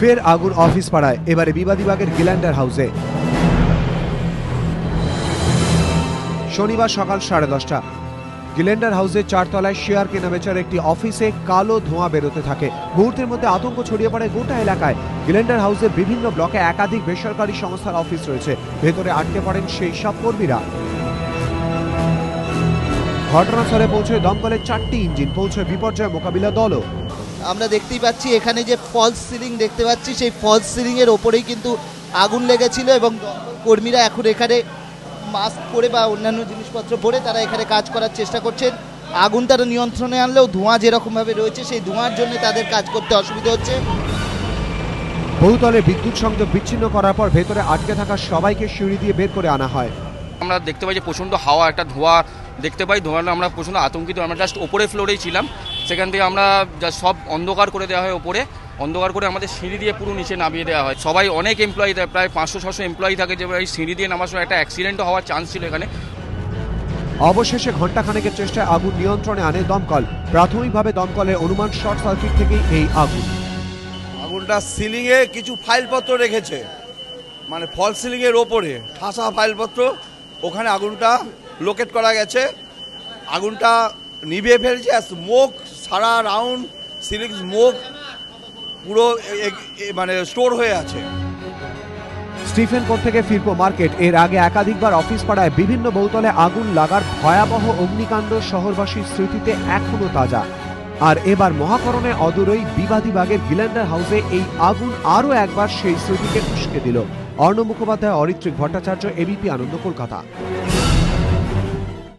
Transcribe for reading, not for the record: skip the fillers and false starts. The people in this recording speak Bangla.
ফের আগুন অফিস পাড়ায়, এবারে বিবাদীবাগের গিল্যান্ডার হাউসে। শনিবার সকাল 10:30টা গিল্যান্ডার হাউসের 4 তলায় শেয়ার কেনাবেচার একটি অফিসে কালো ধোঁয়া বেরোতে থাকে। মুহূর্তের মধ্যে আতঙ্ক ছড়িয়ে পড়ে গোটা এলাকায়। গিল্যান্ডার হাউসের বিভিন্ন ব্লকে একাধিক বেসরকারি সংস্থার অফিস রয়েছে। ভেতরে আটকে পড়েন সেই সব কর্মীরা। ঘটনাস্থলে পৌঁছে দমকলের 4টি ইঞ্জিন, পৌঁছে বিপর্যয় মোকাবিলা দলও। আমরা দেখতেই পাচ্ছি এখানে যে ফলস সিলিং দেখতে পাচ্ছি, সেই ফলস সিলিং এর ওপরেই কিন্তু আগুন লেগেছিল এবং কর্মীরা এখন এখানে মাস্ক পরে বা অন্যান্য জিনিসপত্র পরে তারা এখানে কাজ করার চেষ্টা করছেন। আগুন তারা নিয়ন্ত্রণে আনলেও ধোঁয়া যেরকমভাবে রয়েছে সেই ধোঁয়ার জন্য তাদের কাজ করতে অসুবিধা হচ্ছে। বহুতলে বিদ্যুৎ সংযোগ বিচ্ছিন্ন করার পর ভেতরে আটকে থাকা সবাইকে সিঁড়ি দিয়ে বের করে আনা হয়। আমরা দেখতে পাই যে প্রচণ্ড হাওয়া, একটা ধোঁয়া দেখতে পাই। ধোঁয়াটা আমরা প্রচণ্ড আতঙ্কিত। আমরা জাস্ট ওপরে ফ্লোরেই ছিলাম, সেখান থেকে আমরা সব অন্ধকার করে দেওয়া হয়। ওপরে অন্ধকার করে আমাদের সিঁড়ি দিয়ে পুরো নিচে নামিয়ে দেওয়া হয়। সবাই অনেক এমপ্লয়ি, প্রায় 500-600 এমপ্লয়ি থাকে, যে এই সিঁড়ি দিয়ে নামার সময় একটা অ্যাক্সিডেন্টও হওয়ার চান্স ছিল এখানে। অবশেষে ঘণ্টাখানেকের চেষ্টায় আগুন নিয়ন্ত্রণে আনে দমকল। প্রাথমিকভাবে দমকলের অনুমান শর্ট সার্কিট থেকেই এই আগুন। আগুনটা সিলিংয়ে কিছু ফাইলপত্র রেখেছে, মানে ফল সিলিংয়ের ওপরে ঠাসা ফাইলপত্র, ওখানে আগুনটা লোকেট করা গেছে। আগুনটা নিভিয়ে ফেলছে। স্মোক সারা রাউন্ড সিলিং স্মোক পুরো মানে স্টোর হয়ে আছে। স্টিফেন কোর্ট থেকে ফিরপো মার্কেট, এর আগে একাধিকবার অফিস পাড়ায় বিভিন্ন বহুতলে আগুন লাগার ভয়াবহ অগ্নিকাণ্ড শহরবাসীর স্মৃতিতে এখনো তাজা। আর এবার মহাকরণে অদূরই বিবাদীবাগের গিল্যান্ডার হাউসে এই আগুন আরও একবার সেই স্মৃতিকে উস্কে দিল। অর্ণব মুখোপাধ্যায়, অরিত্রিক ভট্টাচার্য, এবিপি আনন্দ, কলকাতা।